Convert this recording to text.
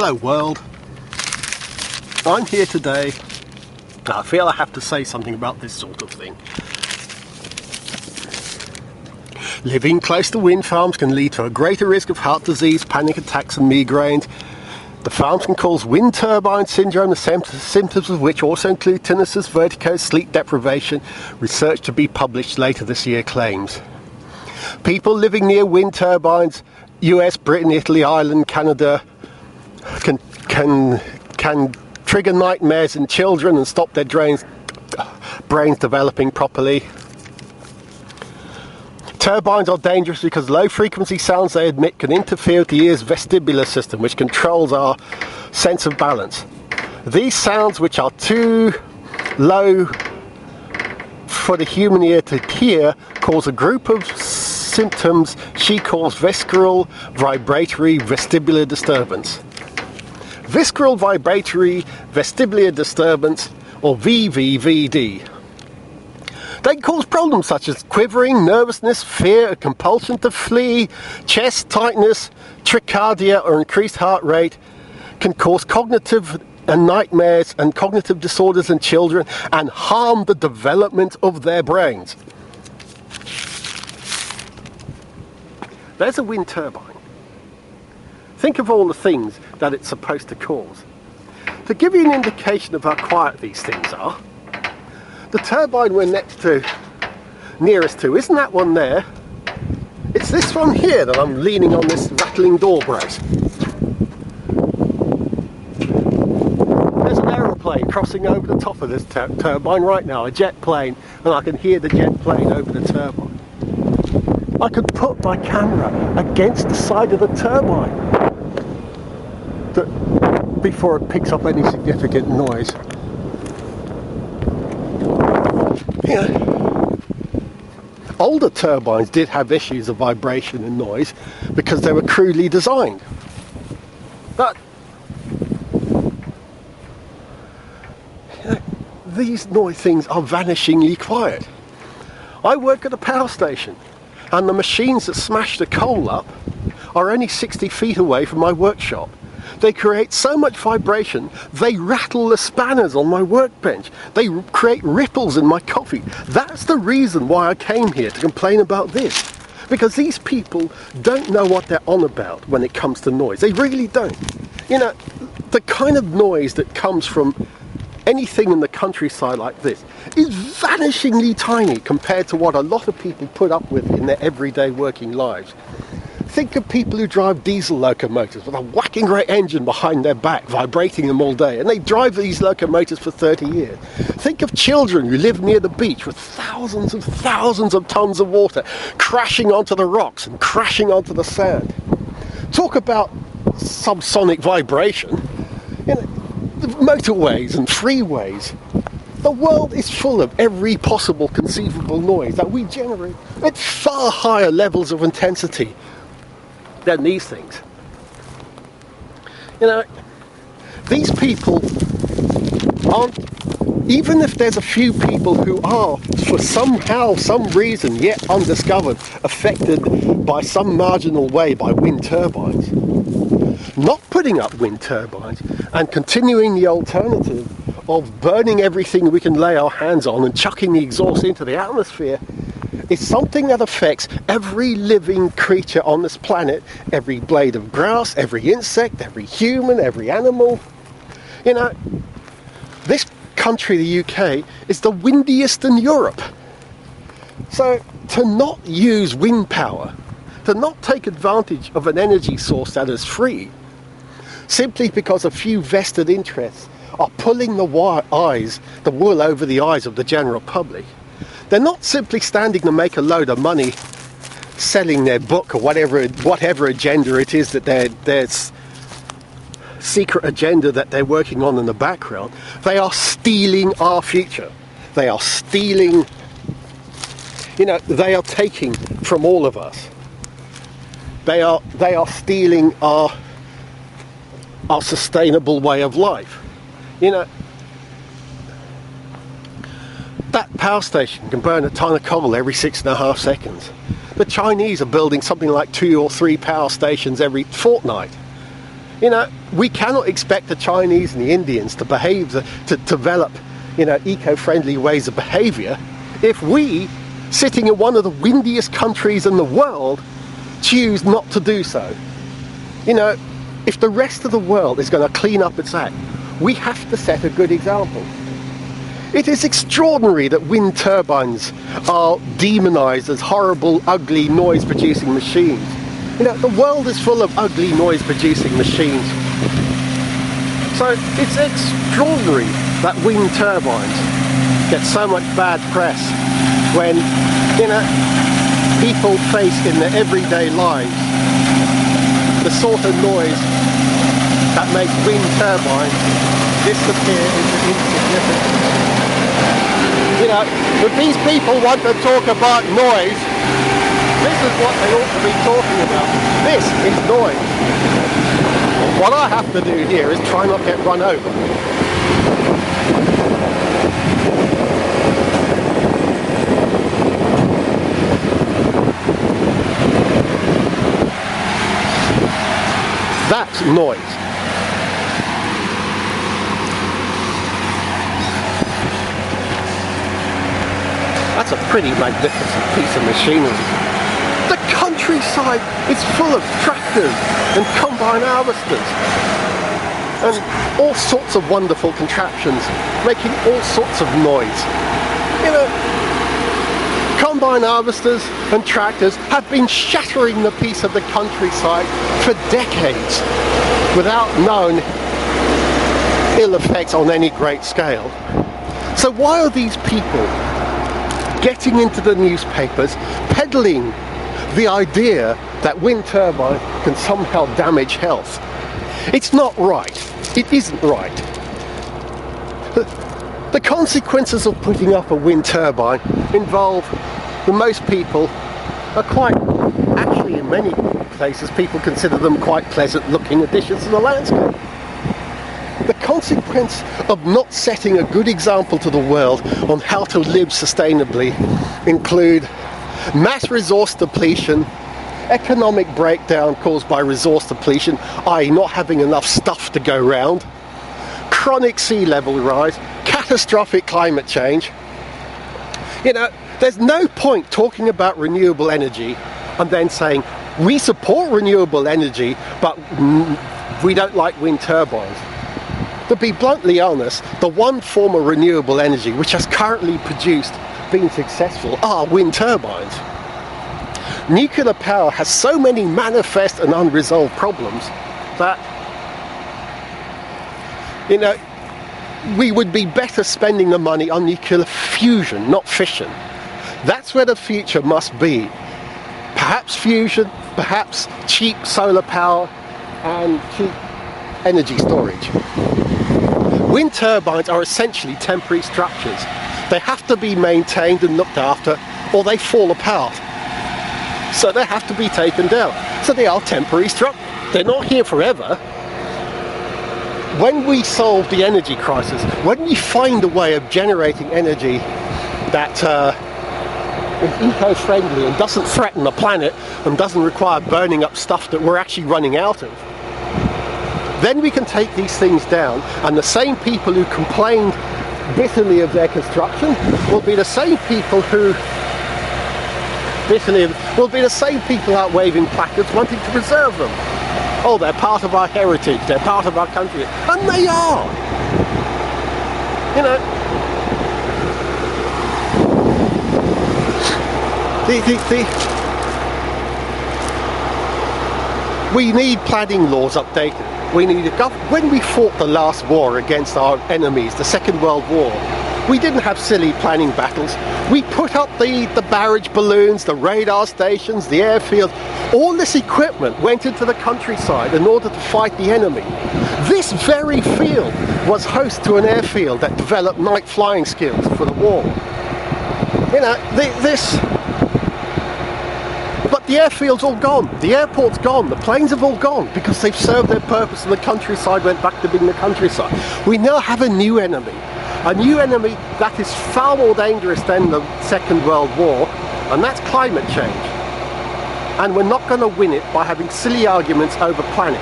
Hello world, I'm here today. I feel I have to say something about this sort of thing. Living close to wind farms can lead to a greater risk of heart disease, panic attacks and migraines. The farms can cause Wind Turbine Syndrome, the symptoms of which also include tinnitus, vertigo, sleep deprivation. Research to be published later this year claims. People living near wind turbines, US, Britain, Italy, Ireland, Canada, can trigger nightmares in children and stop their brains developing properly. Turbines are dangerous because low frequency sounds they emit can interfere with the ear's vestibular system, which controls our sense of balance. These sounds, which are too low for the human ear to hear, cause a group of symptoms she calls visceral, vibratory, vestibular disturbance. Visceral, vibratory, vestibular disturbance, or VVVT. They cause problems such as quivering, nervousness, fear, a compulsion to flee, chest tightness, tachycardia or increased heart rate, can cause cognitive and nightmares and cognitive disorders in children and harm the development of their brains. There's a wind turbine. Think of all the things that it's supposed to cause. To give you an indication of how quiet these things are, the turbine we're nearest to isn't that one there. It's this one here that I'm leaning on, this rattling door brace. There's an aeroplane crossing over the top of this turbine right now, a jet plane, and I can hear the jet plane over the turbine. I could put my camera against the side of the turbine before it picks up any significant noise. Older turbines did have issues of vibration and noise because they were crudely designed. But these noise things are vanishingly quiet. I work at a power station, and the machines that smash the coal up are only 60 feet away from my workshop. They create so much vibration, they rattle the spanners on my workbench. They create ripples in my coffee. That's the reason why I came here to complain about this. Because these people don't know what they're on about when it comes to noise. They really don't. You know, the kind of noise that comes from anything in the countryside like this is vanishingly tiny compared to what a lot of people put up with in their everyday working lives. Think of people who drive diesel locomotives with a whacking great engine behind their back, vibrating them all day, and they drive these locomotives for 30 years. Think of children who live near the beach with thousands of tons of water crashing onto the rocks and crashing onto the sand. Talk about subsonic vibration. You know, the motorways and freeways. The world is full of every possible conceivable noise that we generate at far higher levels of intensity than these things. You know, these people aren't, even if there's a few people who are, for some reason yet undiscovered, affected by some marginal way by wind turbines, not putting up wind turbines and continuing the alternative of burning everything we can lay our hands on and chucking the exhaust into the atmosphere is something that affects every living creature on this planet, every blade of grass, every insect, every human, every animal. You know, this country, the UK, is the windiest in Europe. So to not use wind power, to not take advantage of an energy source that is free, simply because a few vested interests are pulling the wool over the eyes of the general public. They're not simply standing to make a load of money selling their book or whatever agenda it is that there's secret agenda that they're working on in the background. They are stealing our future. They are stealing, you know, they are taking from all of us. They are stealing our sustainable way of life. You know, that power station can burn a ton of coal every 6.5 seconds. The Chinese are building something like 2 or 3 power stations every fortnight. You know, we cannot expect the Chinese and the Indians to behave, to develop, you know, eco-friendly ways of behaviour if we, sitting in one of the windiest countries in the world, choose not to do so. You know, if the rest of the world is going to clean up its act, we have to set a good example. It is extraordinary that wind turbines are demonised as horrible, ugly, noise-producing machines. You know, the world is full of ugly, noise-producing machines. So it's extraordinary that wind turbines get so much bad press when, you know, people face in their everyday lives the sort of noise that makes wind turbines disappear into insignificance. You know, if these people want to talk about noise, this is what they ought to be talking about. This is noise. What I have to do here is try not to get run over. That's noise. That's a pretty magnificent piece of machinery. The countryside is full of tractors and combine harvesters and all sorts of wonderful contraptions making all sorts of noise. You know, combine harvesters and tractors have been shattering the peace of the countryside for decades without known ill effects on any great scale. So why are these people getting into the newspapers peddling the idea that wind turbines can somehow damage health? It's not right. It isn't right. The consequences of putting up a wind turbine involve, for most people, are quite, actually in many places people consider them quite pleasant looking additions to the landscape. The consequence of not setting a good example to the world on how to live sustainably include mass resource depletion, economic breakdown caused by resource depletion, i.e. not having enough stuff to go round, chronic sea level rise, catastrophic climate change. You know, there's no point talking about renewable energy and then saying we support renewable energy but we don't like wind turbines. To be bluntly honest, the one form of renewable energy which has currently been successful are wind turbines. Nuclear power has so many manifest and unresolved problems that, you know, we would be better spending the money on nuclear fusion, not fission. That's where the future must be. Perhaps fusion, perhaps cheap solar power and cheap energy storage. Wind turbines are essentially temporary structures. They have to be maintained and looked after or they fall apart. So they have to be taken down. So they are temporary structures. They're not here forever. When we solve the energy crisis, when we find a way of generating energy that is eco-friendly and doesn't threaten the planet and doesn't require burning up stuff that we're actually running out of, then we can take these things down, and the same people who complained bitterly of their construction will be the same people who out waving placards wanting to preserve them. Oh, they're part of our heritage, they're part of our country. And they are! You know, we need planning laws updated. We need a when we fought the last war against our enemies, the Second World War, we didn't have silly planning battles. We put up the barrage balloons, the radar stations, the airfields. All this equipment went into the countryside in order to fight the enemy. This very field was host to an airfield that developed night flying skills for the war. You know, but the airfield's all gone, the airport's gone, the planes have all gone because they've served their purpose and the countryside went back to being the countryside. We now have a new enemy that is far more dangerous than the Second World War, and that's climate change. And we're not going to win it by having silly arguments over planning.